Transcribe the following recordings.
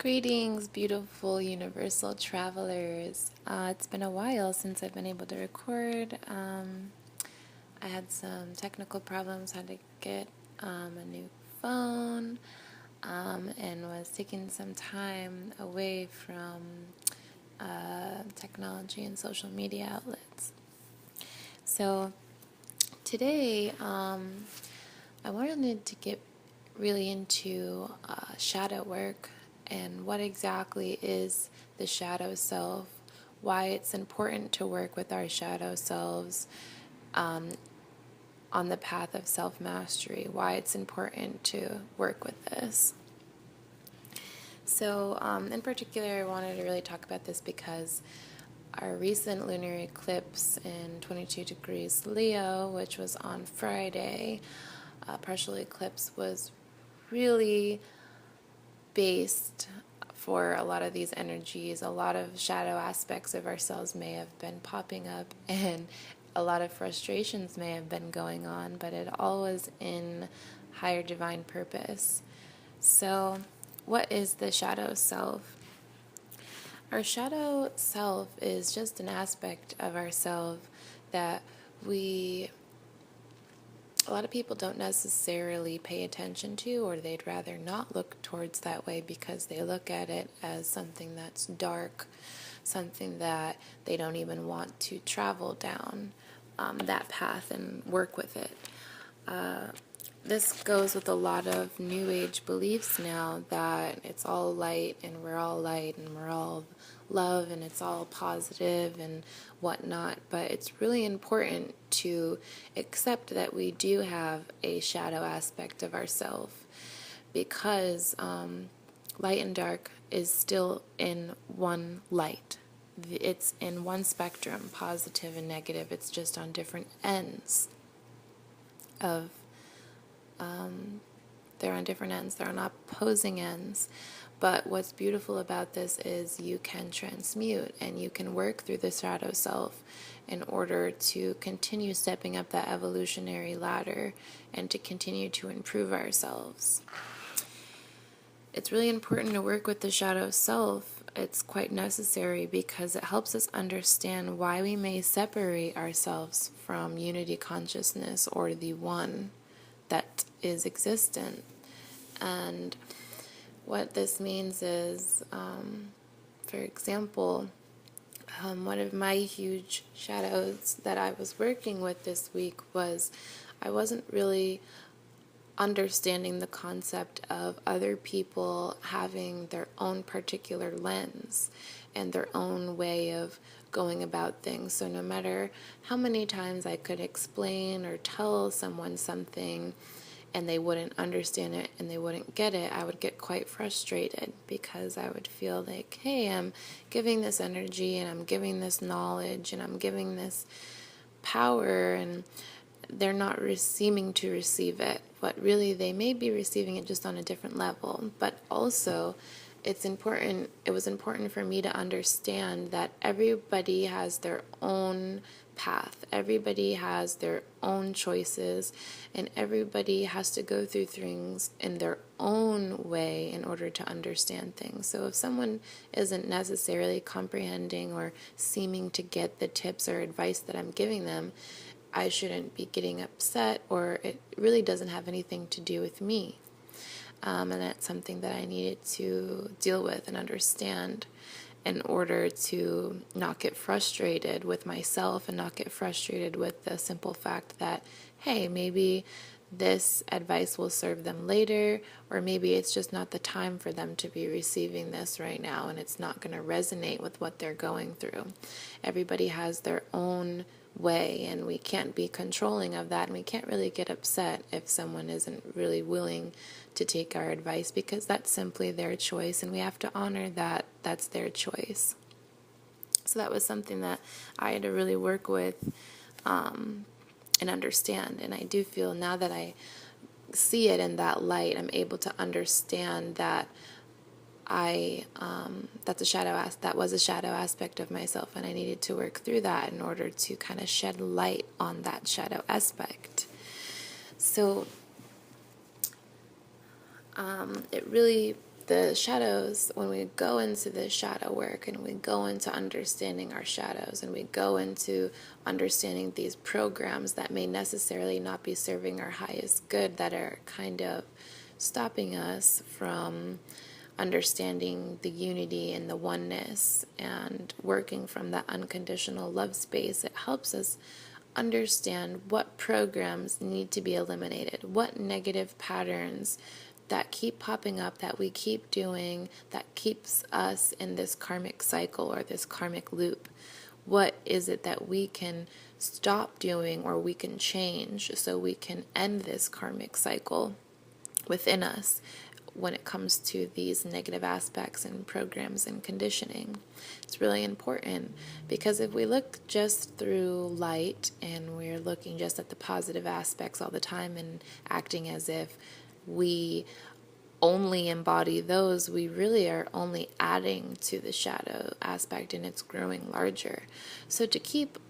Greetings, beautiful universal travelers. It's been a while since I've been able to record. I had some technical problems, had to get a new phone, and was taking some time away from technology and social media outlets. So today, I wanted to get really into shadow work and what exactly is the shadow self, why it's important to work with our shadow selves on the path of self-mastery, why it's important to work with this. So in particular, I wanted to really talk about this because our recent lunar eclipse in 22 degrees Leo, which was on Friday, partial eclipse, was really based for a lot of these energies. A lot of shadow aspects of ourselves may have been popping up, and a lot of frustrations may have been going on, but it all was in higher divine purpose. So, what is the shadow self? Our shadow self is just an aspect of ourselves that a lot of people don't necessarily pay attention to, or they'd rather not look towards that way because they look at it as something that's dark, something that they don't even want to travel down that path and work with it. This goes with a lot of New Age beliefs now that it's all light and we're all love and it's all positive and whatnot. But it's really important to accept that we do have a shadow aspect of ourselves, because light and dark is still in one light. It's in one spectrum, positive and negative. It's just on different ends of they're on different ends. They're on opposing ends. But what's beautiful about this is you can transmute and you can work through the shadow self in order to continue stepping up that evolutionary ladder and to continue to improve ourselves. It's really important to work with the shadow self. It's quite necessary because it helps us understand why we may separate ourselves from unity consciousness, or the one that is existent. And what this means is, for example, one of my huge shadows that I was working with this week was I wasn't really understanding the concept of other people having their own particular lens and their own way of going about things. So no matter how many times I could explain or tell someone something and they wouldn't understand it and they wouldn't get it, I would get quite frustrated because I would feel like, hey, I'm giving this energy and I'm giving this knowledge and I'm giving this power, and they're not seeming to receive it. But really, they may be receiving it just on a different level. But also, it was important for me to understand that everybody has their own path. Everybody has their own choices, and everybody has to go through things in their own way in order to understand things. So if someone isn't necessarily comprehending or seeming to get the tips or advice that I'm giving them, I shouldn't be getting upset, or it really doesn't have anything to do with me. And that's something that I needed to deal with and understand in order to not get frustrated with myself and not get frustrated with the simple fact that, hey, maybe this advice will serve them later, or maybe it's just not the time for them to be receiving this right now and it's not going to resonate with what they're going through. Everybody has their own way, and we can't be controlling of that, and we can't really get upset if someone isn't really willing to take our advice, because that's simply their choice and we have to honor that that's their choice. So that was something that I had to really work with and understand, and I do feel now that I see it in that light, I'm able to understand that that was a shadow aspect of myself, and I needed to work through that in order to kind of shed light on that shadow aspect. So the shadows, when we go into the shadow work and we go into understanding our shadows and we go into understanding these programs that may necessarily not be serving our highest good, that are kind of stopping us from understanding the unity and the oneness and working from that unconditional love space, it helps us understand what programs need to be eliminated, what negative patterns that keep popping up, that we keep doing, that keeps us in this karmic cycle or this karmic loop. What is it that we can stop doing or we can change so we can end this karmic cycle within us when it comes to these negative aspects and programs and conditioning? It's really important, because if we look just through light and we're looking just at the positive aspects all the time and acting as if we only embody those, we really are only adding to the shadow aspect, and it's growing larger. So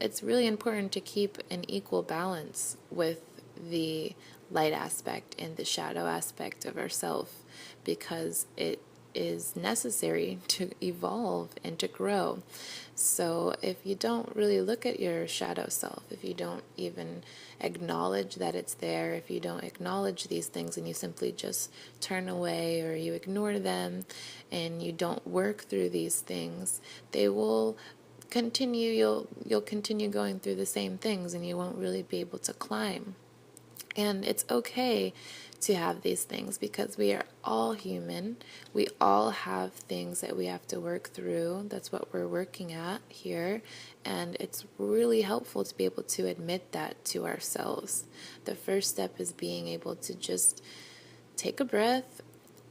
it's really important to keep an equal balance with the light aspect and the shadow aspect of ourself, because it is necessary to evolve and to grow. So if you don't really look at your shadow self, if you don't even acknowledge that it's there, if you don't acknowledge these things and you simply just turn away or you ignore them and you don't work through these things, they will continue, you'll continue going through the same things and you won't really be able to climb. And it's okay to have these things, because we are all human. We all have things that we have to work through. That's what we're working at here. And it's really helpful to be able to admit that to ourselves. The first step is being able to just take a breath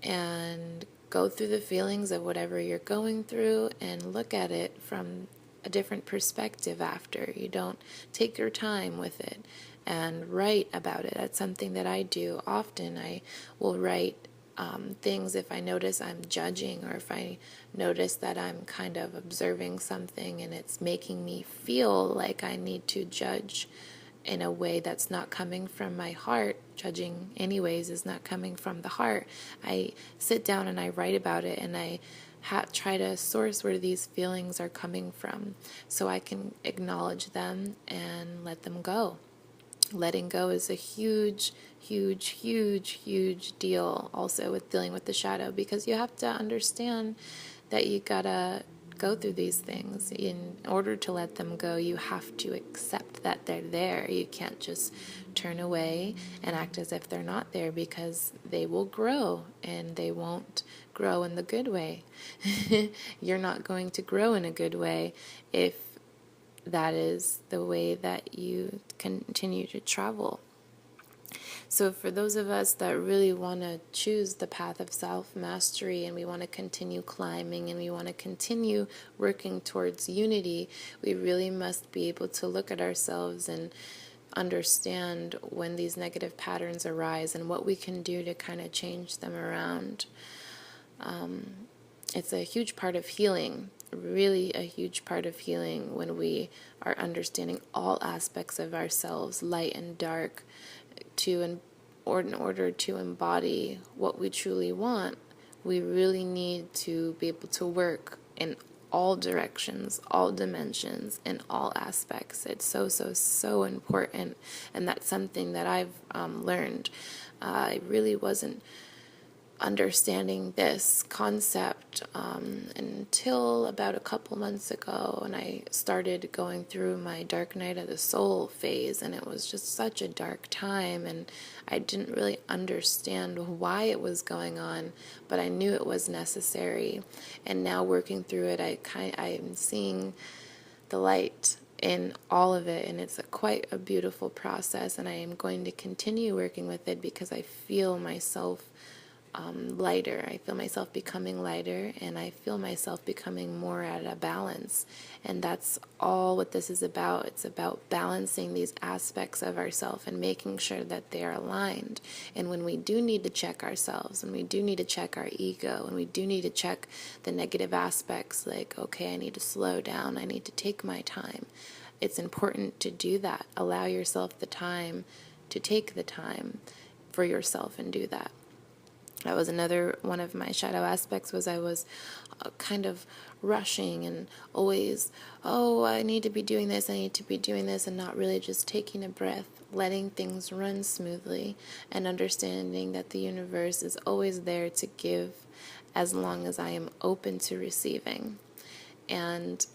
and go through the feelings of whatever you're going through and look at it from a different perspective after. You don't take your time with it and write about it. That's something that I do often. I will write things if I notice I'm judging, or if I notice that I'm kind of observing something and it's making me feel like I need to judge in a way that's not coming from my heart. Judging anyways is not coming from the heart. I sit down and I write about it, and I try to source where these feelings are coming from so I can acknowledge them and let them go. Letting go is a huge, huge, huge, huge deal also with dealing with the shadow, because you have to understand that you gotta go through these things. In order to let them go, you have to accept that they're there. You can't just turn away and act as if they're not there, because they will grow, and they won't grow in the good way. You're not going to grow in a good way if that is the way that you continue to travel. So for those of us that really want to choose the path of self-mastery, and we want to continue climbing, and we want to continue working towards unity, we really must be able to look at ourselves and understand when these negative patterns arise and what we can do to kind of change them around. It's a huge part of healing, really a huge part of healing, when we are understanding all aspects of ourselves, light and dark, in order to embody what we truly want. We really need to be able to work in all directions, all dimensions, in all aspects. It's so, so, so important, and that's something that I've learned. I really wasn't understanding this concept until about a couple months ago, and I started going through my dark night of the soul phase, and it was just such a dark time, and I didn't really understand why it was going on, but I knew it was necessary. And now working through it, I'm seeing the light in all of it, and it's quite a beautiful process, and I am going to continue working with it because I feel myself lighter. I feel myself becoming lighter, and I feel myself becoming more at a balance. And that's all what this is about. It's about balancing these aspects of ourselves and making sure that they are aligned. And when we do need to check ourselves, when we do need to check our ego, and we do need to check the negative aspects, like, okay, I need to slow down, I need to take my time, it's important to do that. Allow yourself the time to take the time for yourself and do that. That was another one of my shadow aspects, was I was kind of rushing and always, oh, I need to be doing this, I need to be doing this, and not really just taking a breath, letting things run smoothly, and understanding that the universe is always there to give as long as I am open to receiving. And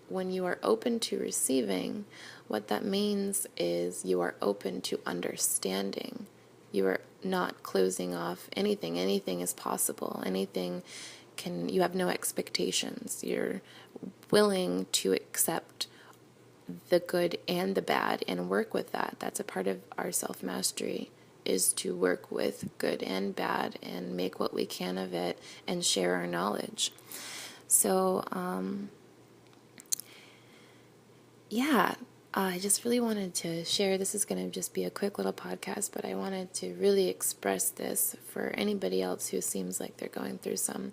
when you are open to receiving, what that means is you are open to understanding. You are not closing off anything. Anything is possible. You have no expectations. You're willing to accept the good and the bad and work with that. That's a part of our self-mastery, is to work with good and bad and make what we can of it and share our knowledge. So, I just really wanted to share. This is going to just be a quick little podcast, but I wanted to really express this for anybody else who seems like they're going through some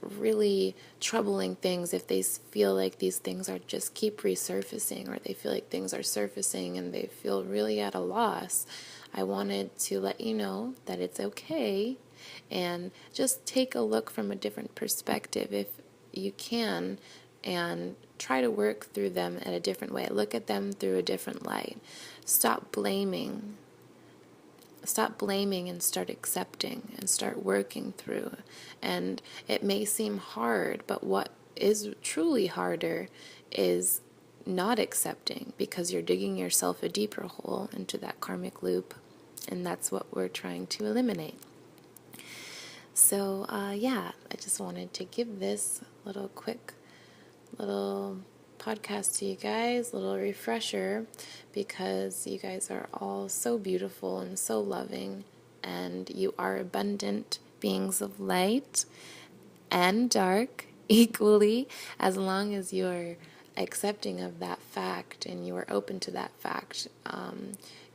really troubling things. If they feel like these things are just keep resurfacing, or they feel like things are surfacing and they feel really at a loss, I wanted to let you know that it's okay, and just take a look from a different perspective if you can, and try to work through them in a different way. Look at them through a different light. Stop blaming and start accepting and start working through. And it may seem hard, but what is truly harder is not accepting, because you're digging yourself a deeper hole into that karmic loop, and that's what we're trying to eliminate. So I just wanted to give this quick little podcast to you guys, little refresher, because you guys are all so beautiful and so loving, and you are abundant beings of light and dark equally, as long as you're accepting of that fact and you are open to that fact.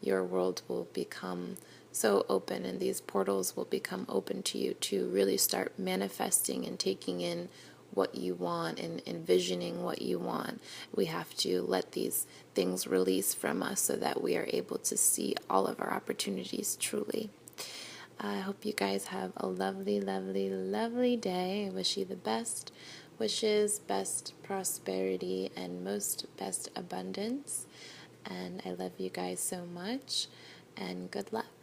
Your world will become so open, and these portals will become open to you to really start manifesting and taking in what you want and envisioning what you want. We have to let these things release from us so that we are able to see all of our opportunities truly. I hope you guys have a lovely, lovely, lovely day. I wish you the best wishes, best prosperity, and most best abundance. And I love you guys so much, and good luck.